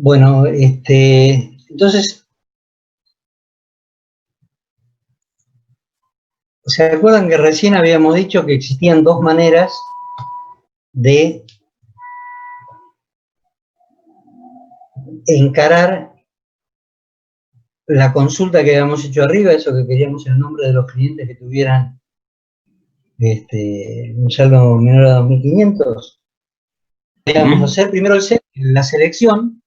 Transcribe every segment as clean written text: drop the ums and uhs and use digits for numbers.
Bueno, entonces, ¿se acuerdan que recién habíamos dicho que existían dos maneras de encarar la consulta que habíamos hecho arriba, eso que queríamos el nombre de los clientes que tuvieran un saldo menor a 2.500? Podríamos hacer primero la selección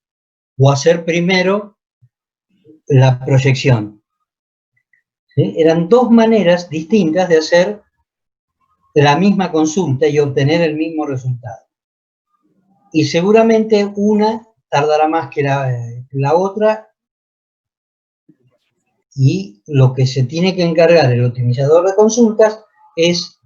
o hacer primero la proyección. ¿Sí? Eran dos maneras distintas de hacer la misma consulta y obtener el mismo resultado. Y seguramente una tardará más que la otra, y lo que se tiene que encargar el optimizador de consultas es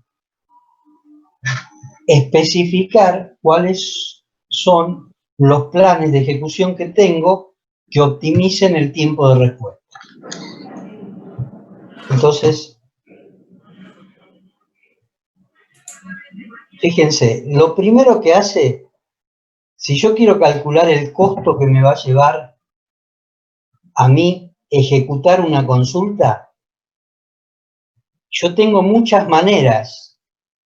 especificar cuáles son los planes de ejecución que tengo que optimicen el tiempo de respuesta. Entonces, fíjense, lo primero que hace, si yo quiero calcular el costo que me va a llevar a mí ejecutar una consulta, yo tengo muchas maneras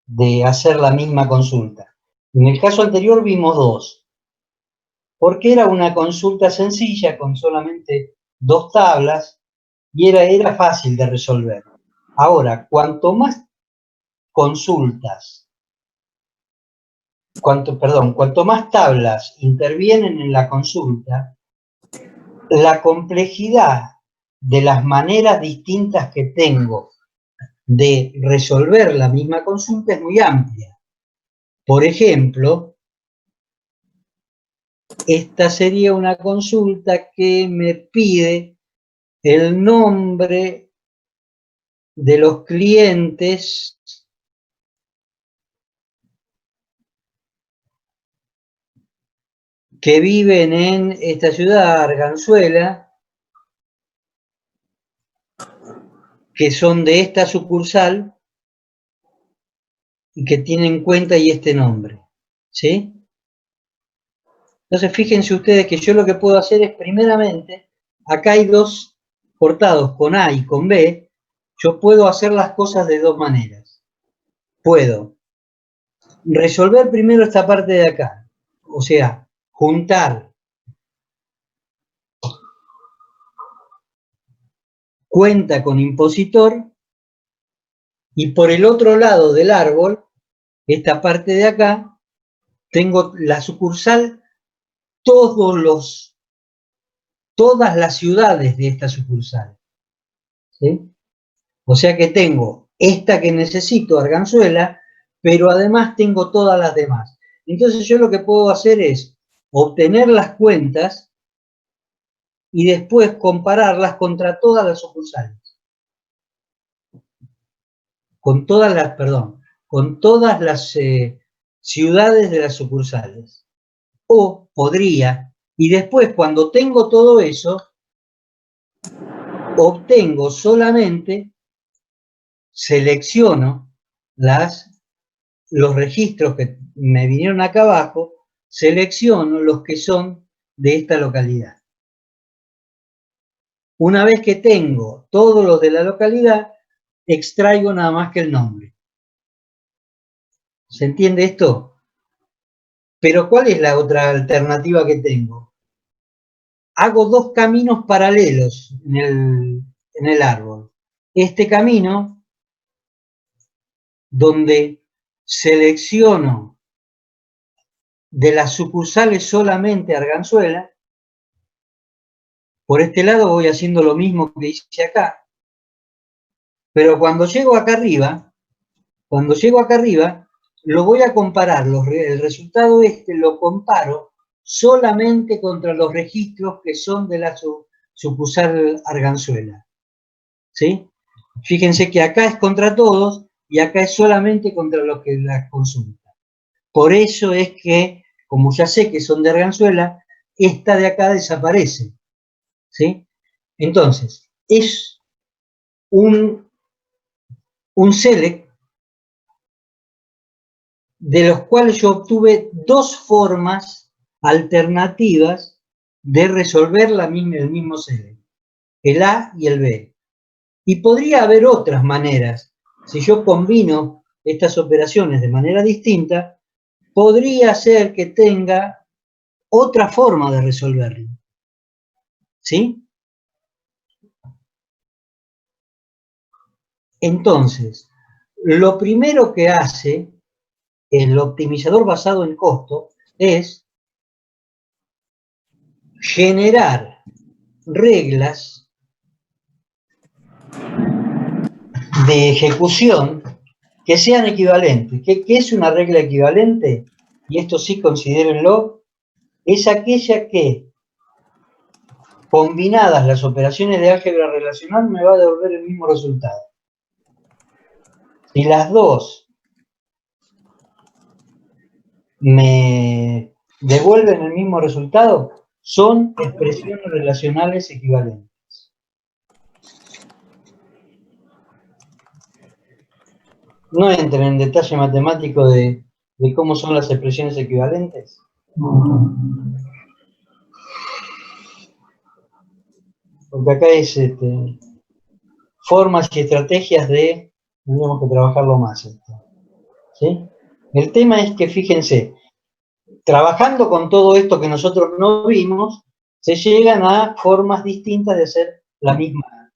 de hacer la misma consulta. En el caso anterior vimos dos, porque era una consulta sencilla con solamente dos tablas y era fácil de resolver. Ahora, cuanto más consultas, cuanto más tablas intervienen en la consulta, la complejidad de las maneras distintas que tengo de resolver la misma consulta es muy amplia. Por ejemplo, esta sería una consulta que me pide el nombre de los clientes que viven en esta ciudad, Arganzuela, que son de esta sucursal y que tienen cuenta y este nombre, ¿sí? Entonces, fíjense ustedes que yo lo que puedo hacer es, primeramente, acá hay dos cortados con A y con B, yo puedo hacer las cosas de dos maneras. Puedo resolver primero esta parte de acá, o sea, juntar cuenta con impositor, y por el otro lado del árbol, esta parte de acá, tengo la sucursal, todas las ciudades de esta sucursal, ¿sí? O sea que tengo esta que necesito, Arganzuela, pero además tengo todas las demás. Entonces yo lo que puedo hacer es obtener las cuentas y después compararlas contra todas las sucursales. Con todas las ciudades de las sucursales. O podría, y después cuando tengo todo eso, obtengo solamente, selecciono los registros que me vinieron acá abajo, selecciono los que son de esta localidad. Una vez que tengo todos los de la localidad, extraigo nada más que el nombre. ¿Se entiende esto? Pero ¿cuál es la otra alternativa que tengo? Hago dos caminos paralelos en el árbol. Este camino, donde selecciono de las sucursales solamente Arganzuela, por este lado voy haciendo lo mismo que hice acá, pero cuando llego acá arriba, lo voy a comparar, el resultado lo comparo solamente contra los registros que son de la sucursal Arganzuela, ¿sí? Fíjense que acá es contra todos y acá es solamente contra los que las consultan. Por eso es que, como ya sé que son de Arganzuela, esta de acá desaparece, ¿sí? Entonces, es un select de los cuales yo obtuve dos formas alternativas de resolver el mismo select, el A y el B. Y podría haber otras maneras. Si yo combino estas operaciones de manera distinta, podría ser que tenga otra forma de resolverlo. ¿Sí? Entonces, lo primero que hace el optimizador basado en costo es generar reglas de ejecución que sean equivalentes. ¿Qué es una regla equivalente? Y esto sí considérenlo, es aquella que, combinadas las operaciones de álgebra relacional, me va a devolver el mismo resultado. Si las dos me devuelven el mismo resultado, son expresiones relacionales equivalentes. No entren en detalle matemático de cómo son las expresiones equivalentes. Porque acá es formas y estrategias de, tendríamos que trabajarlo más esto, ¿sí? El tema es que, fíjense, trabajando con todo esto que nosotros no vimos, se llegan a formas distintas de hacer la misma.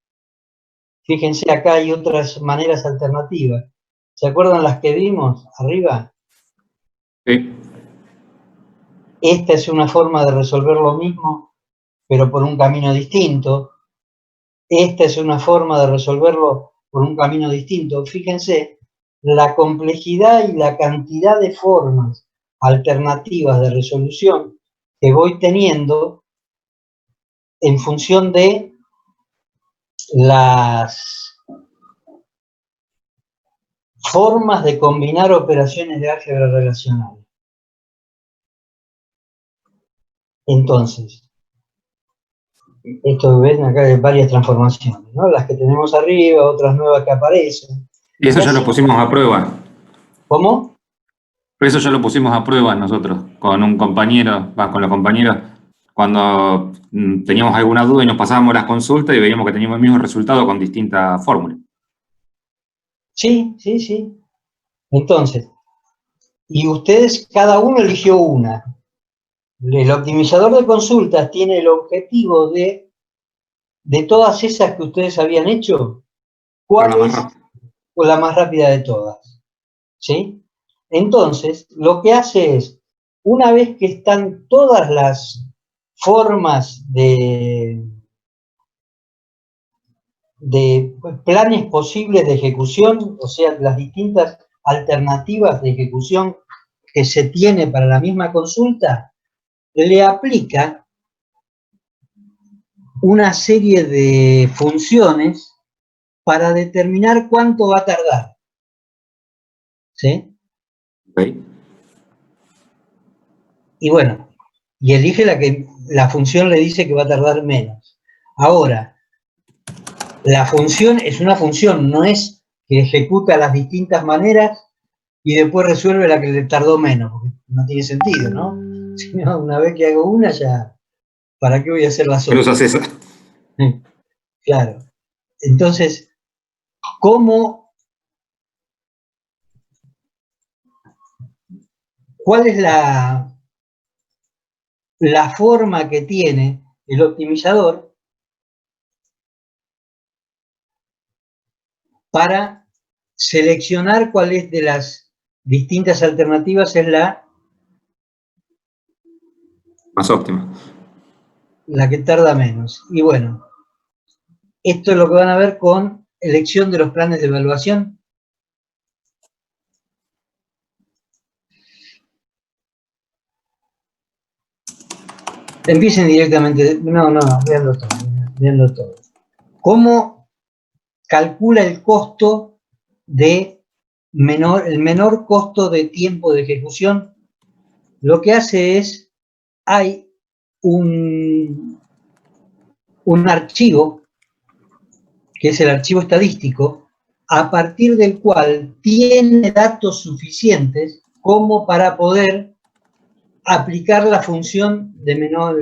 Fíjense, acá hay otras maneras alternativas. ¿Se acuerdan las que vimos arriba? Sí. Esta es una forma de resolver lo mismo, pero por un camino distinto. Esta es una forma de resolverlo por un camino distinto. Fíjense, la complejidad y la cantidad de formas alternativas de resolución que voy teniendo en función de las formas de combinar operaciones de álgebra relacional. Entonces, esto ven acá hay varias transformaciones, ¿no? Las que tenemos arriba, otras nuevas que aparecen. Y eso ya lo pusimos a prueba. ¿Cómo? Eso ya lo pusimos a prueba nosotros, con un compañero, con los compañeros, cuando teníamos alguna duda y nos pasábamos las consultas y veíamos que teníamos el mismo resultado con distintas fórmulas. Sí, sí, sí. Entonces, y ustedes, cada uno eligió una. El optimizador de consultas tiene el objetivo de todas esas que ustedes habían hecho, ¿cuál es la más rápida de todas? ¿Sí? Entonces, lo que hace es, una vez que están todas las formas de planes posibles de ejecución, o sea, las distintas alternativas de ejecución que se tiene para la misma consulta, le aplica una serie de funciones para determinar cuánto va a tardar. ¿Sí? Okay. Y bueno, y elige la función le dice que va a tardar menos. Ahora, la función es una función, no es que ejecuta las distintas maneras y después resuelve la que le tardó menos, porque no tiene sentido, ¿no? Si no, una vez que hago una ya, ¿para qué voy a hacer las otras? Pero esa. Claro. Entonces, ¿cuál es la forma que tiene el optimizador para seleccionar cuál es de las distintas alternativas es la Más óptima. La que tarda menos? Y bueno, esto es lo que van a ver con elección de los planes de evaluación. Empiecen directamente, no, véanlo todo. ¿Cómo calcula el costo el menor costo de tiempo de ejecución? Lo que hace es, hay un archivo, que es el archivo estadístico, a partir del cual tiene datos suficientes como para poder aplicar la función de menor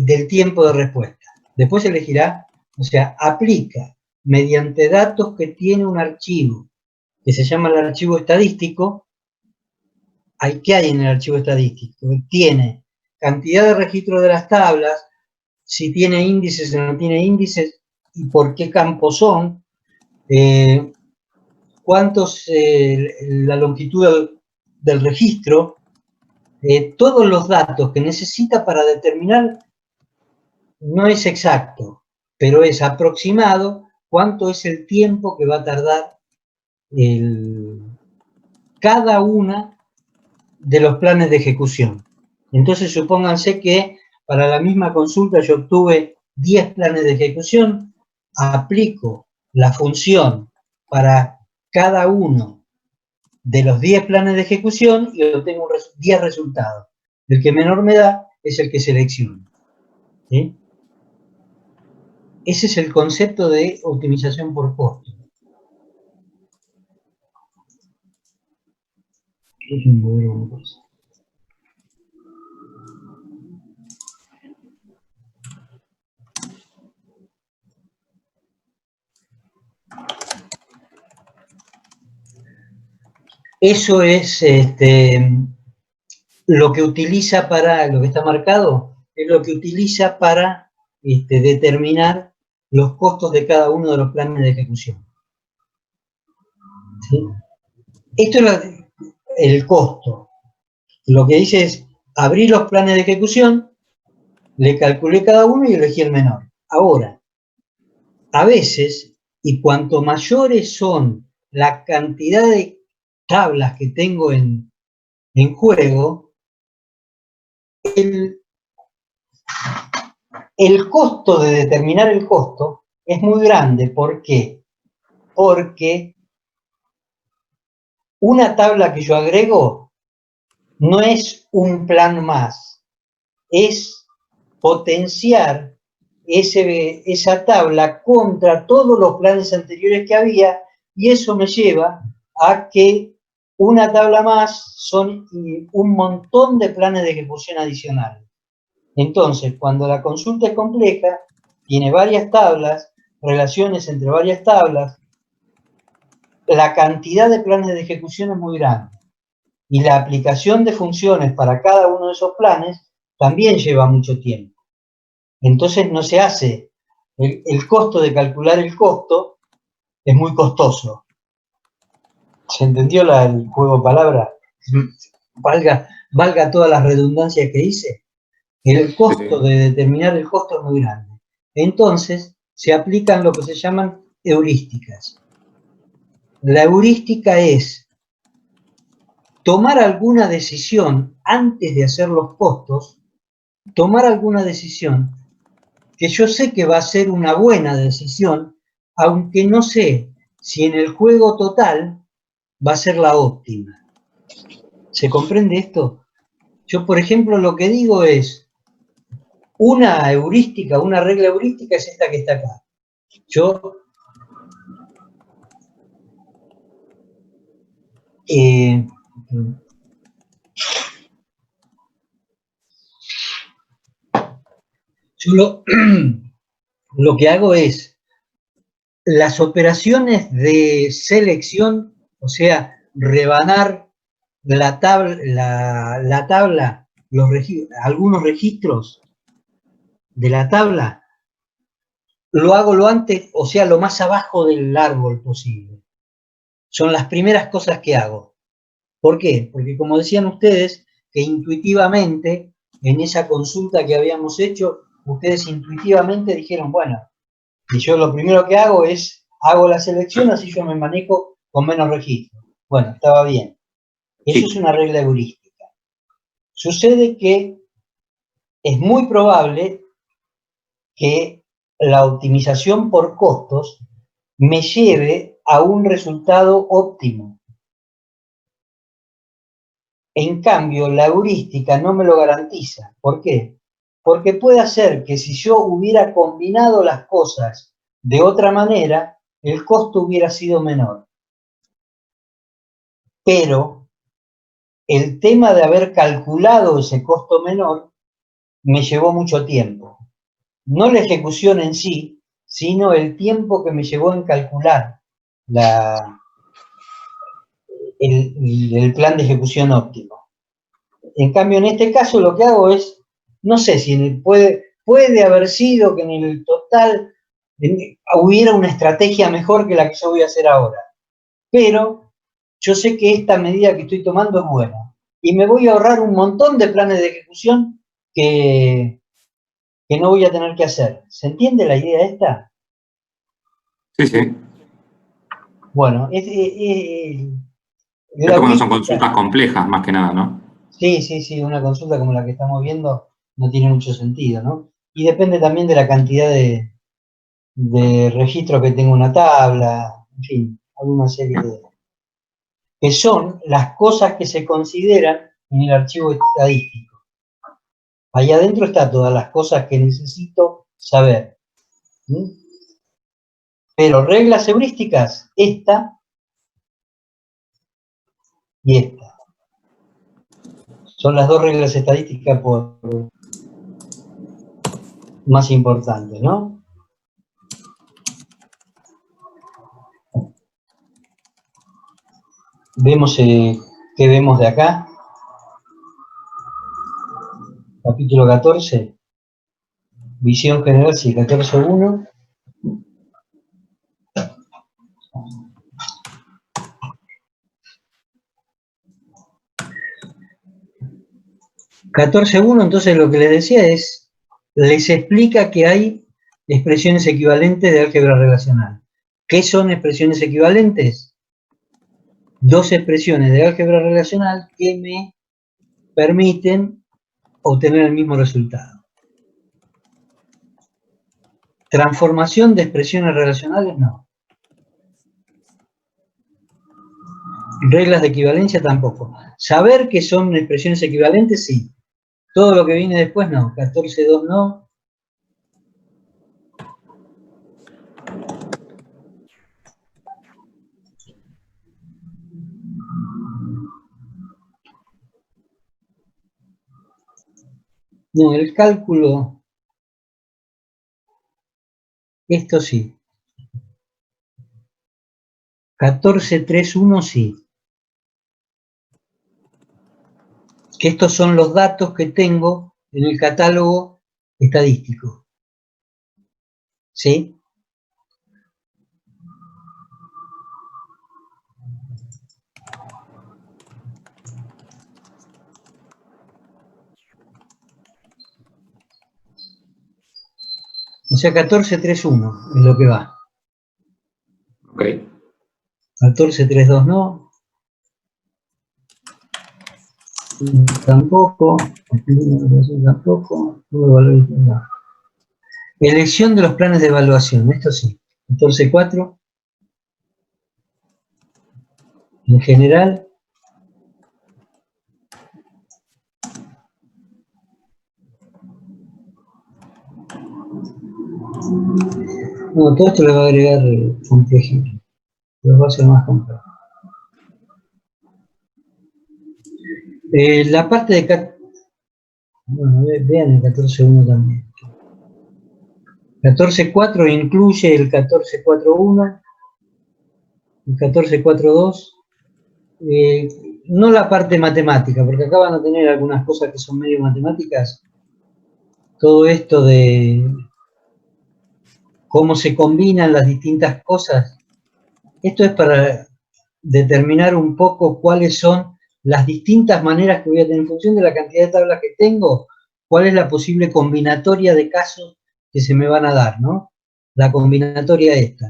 del tiempo de respuesta. Después elegirá, o sea, aplica mediante datos que tiene un archivo, que se llama el archivo estadístico. ¿Qué hay en el archivo estadístico? Tiene cantidad de registros de las tablas, si tiene índices o no tiene índices, y por qué campos son, cuántos, la longitud del registro, todos los datos que necesita para determinar, no es exacto, pero es aproximado cuánto es el tiempo que va a tardar cada una de los planes de ejecución. Entonces, supónganse que para la misma consulta yo obtuve 10 planes de ejecución, aplico la función para cada uno de los 10 planes de ejecución y obtengo 10 resultados. El que menor me da es el que selecciono. ¿Sí? Ese es el concepto de optimización por costo. Eso es lo que utiliza para, lo que está marcado, es lo que utiliza para determinar los costos de cada uno de los planes de ejecución. ¿Sí? Esto es el costo. Lo que dice es, abrí los planes de ejecución, le calculé cada uno y elegí el menor. Ahora, a veces, y cuanto mayores son la cantidad de tablas que tengo en juego, el costo de determinar el costo es muy grande. ¿Por qué? Porque una tabla que yo agrego no es un plan más, es potenciar esa tabla contra todos los planes anteriores que había, y eso me lleva a que una tabla más son un montón de planes de ejecución adicionales. Entonces, cuando la consulta es compleja, tiene varias tablas, relaciones entre varias tablas, la cantidad de planes de ejecución es muy grande. Y la aplicación de funciones para cada uno de esos planes también lleva mucho tiempo. Entonces no se hace, el costo de calcular el costo es muy costoso. ¿Se entendió el juego de palabras? Valga todas las redundancias que hice. El costo de determinar el costo es muy grande. Entonces se aplican lo que se llaman heurísticas. La heurística es tomar alguna decisión antes de hacer los costos, tomar alguna decisión que yo sé que va a ser una buena decisión, aunque no sé si en el juego total va a ser la óptima. ¿Se comprende esto? Yo, por ejemplo, lo que digo es, una heurística, una regla heurística es esta que está acá. Yo lo que hago es las operaciones de selección, o sea, rebanar la tabla, algunos registros de la tabla, lo hago lo antes, o sea, lo más abajo del árbol posible. Son las primeras cosas que hago. ¿Por qué? Porque como decían ustedes, que intuitivamente, en esa consulta que habíamos hecho, ustedes intuitivamente dijeron, bueno, y yo lo primero que hago es, hago la selección, así yo me manejo con menos registros. Bueno, estaba bien. Eso es una regla heurística. Sucede que es muy probable que la optimización por costos me lleve a un resultado óptimo. En cambio, la heurística no me lo garantiza. ¿Por qué? Porque puede ser que si yo hubiera combinado las cosas de otra manera, el costo hubiera sido menor. Pero el tema de haber calculado ese costo menor me llevó mucho tiempo. No la ejecución en sí, sino el tiempo que me llevó en calcular el plan de ejecución óptimo. En cambio, en este caso lo que hago es, no sé si puede haber sido que en el total hubiera una estrategia mejor que la que yo voy a hacer ahora, pero yo sé que esta medida que estoy tomando es buena y me voy a ahorrar un montón de planes de ejecución que no voy a tener que hacer. ¿Se entiende la idea esta? Sí, sí. Bueno, Esto la cuando son ubicuidad. consultas complejas, más que nada, ¿no? Sí, una consulta como la que estamos viendo no tiene mucho sentido, ¿no? Y depende también de la cantidad de registros que tenga una tabla, en fin, alguna serie de... que son las cosas que se consideran en el archivo estadístico. Ahí adentro está todas las cosas que necesito saber. ¿Sí? Pero reglas heurísticas, esta y esta. Son las dos reglas estadísticas más importantes, ¿no? Vemos qué vemos de acá. Capítulo 14. Visión general, sí, 14.1. Entonces lo que les decía es, les explica que hay expresiones equivalentes de álgebra relacional. ¿Qué son expresiones equivalentes? Dos expresiones de álgebra relacional que me permiten obtener el mismo resultado. Transformación de expresiones relacionales, no. Reglas de equivalencia tampoco. Saber que son expresiones equivalentes, sí. Todo lo que viene después, no. 14.2 no. No, el cálculo, esto sí. 14.3.1 sí. Que estos son los datos que tengo en el catálogo estadístico. ¿Sí? O sea, 14.3.1 es lo que va. Ok. 14.3.2 no. Tampoco. Tampoco. No. Elección de los planes de evaluación, esto sí. 14.4. En general. No, todo esto le va a agregar complejidad. Lo va a hacer más complejo. La parte de... Bueno, vean el 14.1 también. 14.4 incluye el 14.4.1, el 14.4.2, no la parte matemática, porque acá van a tener algunas cosas que son medio matemáticas. Todo esto de cómo se combinan las distintas cosas. Esto es para determinar un poco cuáles son las distintas maneras que voy a tener en función de la cantidad de tablas que tengo, cuál es la posible combinatoria de casos que se me van a dar, ¿no? La combinatoria esta.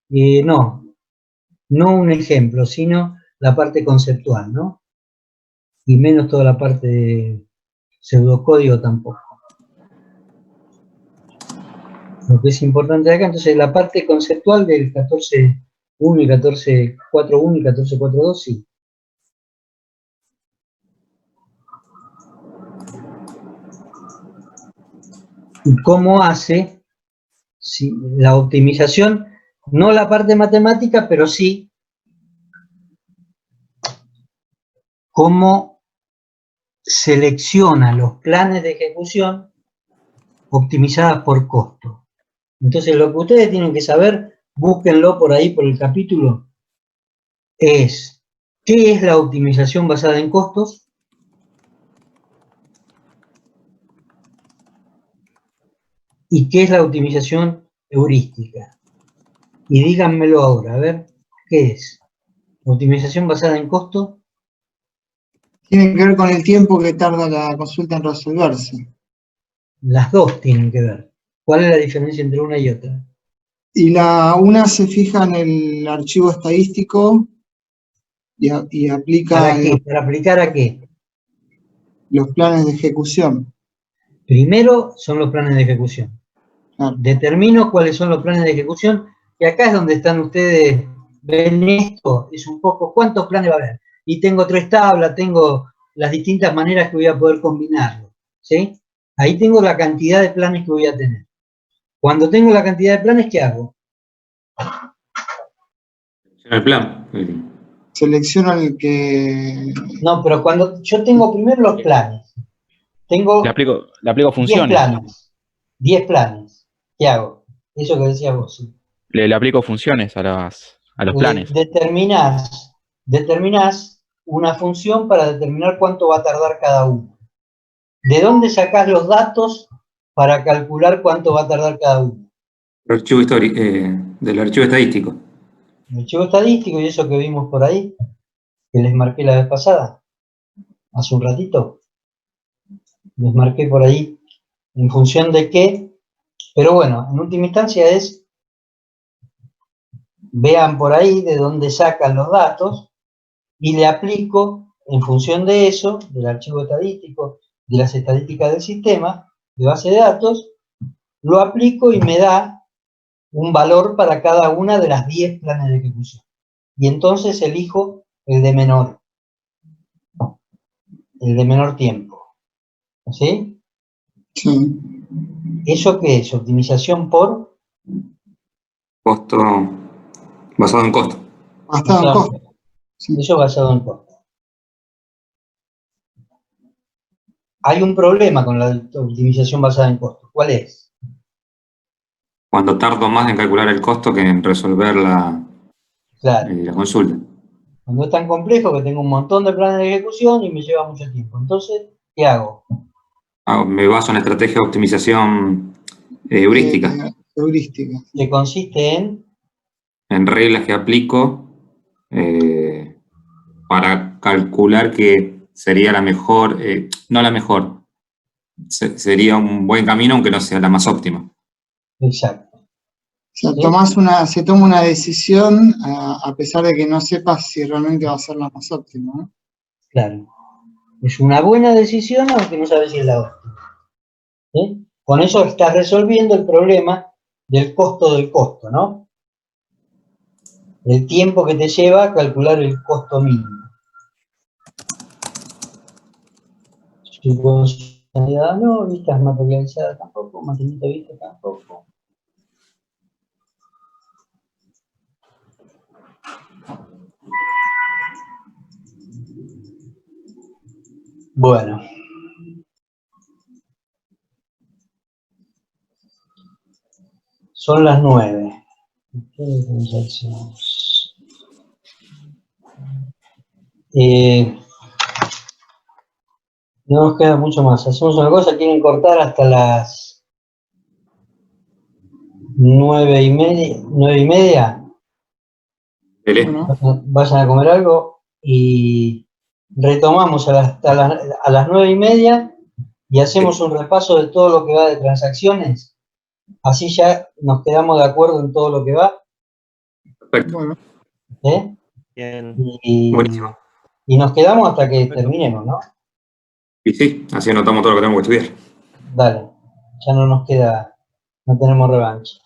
No un ejemplo, sino la parte conceptual, ¿no? Y menos toda la parte de pseudocódigo tampoco. Lo que es importante acá, entonces la parte conceptual del 14.1 y 14.4.1 y 14.4.2, sí. ¿Y cómo hace la optimización? No la parte matemática, pero sí cómo selecciona los planes de ejecución optimizadas por costo. Entonces, lo que ustedes tienen que saber, búsquenlo por ahí, por el capítulo, es ¿qué es la optimización basada en costos? ¿Y qué es la optimización heurística? Y díganmelo ahora, a ver, ¿qué es? ¿Optimización basada en costos? Tiene que ver con el tiempo que tarda la consulta en resolverse. Las dos tienen que ver. ¿Cuál es la diferencia entre una y otra? Y una se fija en el archivo estadístico y aplica ¿Para qué? ¿Para aplicar a qué? los planes de ejecución. Primero son los planes de ejecución. Claro. Determino cuáles son los planes de ejecución, y acá es donde están ustedes, ven esto, es un poco, ¿cuántos planes va a haber? Y tengo 3 tablas, tengo las distintas maneras que voy a poder combinarlo, ¿sí? Ahí tengo la cantidad de planes que voy a tener. Cuando tengo la cantidad de planes, ¿qué hago? El plan. Selecciono el que... No, pero cuando yo tengo primero los planes, tengo Le aplico 10 funciones. planes, 10 planes, ¿qué hago? Eso que decías vos, ¿sí? Le aplico funciones a los planes. Determinás una función para determinar cuánto va a tardar cada uno. ¿De dónde sacás los datos para calcular cuánto va a tardar cada uno? El archivo histórico, del archivo estadístico. El archivo estadístico y eso que vimos por ahí, que les marqué la vez pasada, hace un ratito. Les marqué por ahí en función de qué, pero bueno, en última instancia es, vean por ahí de dónde sacan los datos y le aplico en función de eso, del archivo estadístico, de las estadísticas del sistema, de base de datos, lo aplico y me da un valor para cada una de las 10 planes de ejecución. Y entonces elijo el de menor tiempo. ¿Sí? Sí. ¿Eso qué es? Optimización por Costo, basado en costo. Basado en costo. Sí. Eso basado en costo. Hay un problema con la optimización basada en costo. ¿Cuál es? Cuando tardo más en calcular el costo que en resolver la consulta. Cuando es tan complejo que tengo un montón de planes de ejecución y me lleva mucho tiempo. Entonces, ¿qué hago? Me baso en estrategia de optimización heurística. Heurística. Que consiste en reglas que aplico para calcular que sería la mejor, no la mejor, sería un buen camino aunque no sea la más óptima. Exacto. O sea, se toma una decisión a pesar de que no sepas si realmente va a ser la más óptima, ¿no? Claro. Es una buena decisión aunque no sabes si es la óptima. ¿Sí? Con eso estás resolviendo el problema del costo, ¿no? El tiempo que te lleva a calcular el costo mínimo. Subvencionalidad no, vistas materializadas tampoco, mantenimiento de vista tampoco. Bueno. Son las 9. No nos queda mucho más. Hacemos una cosa, quieren cortar hasta las 9:30. Bueno, Vayan a comer algo y retomamos hasta a las 9:30 y hacemos un repaso de todo lo que va de transacciones. Así ya nos quedamos de acuerdo en todo lo que va. Perfecto. bueno. ¿Eh? Bien. Buenísimo. Y nos quedamos hasta que terminemos, ¿no? Y sí, así anotamos todo lo que tenemos que estudiar. Dale, ya no nos queda, no tenemos revancha.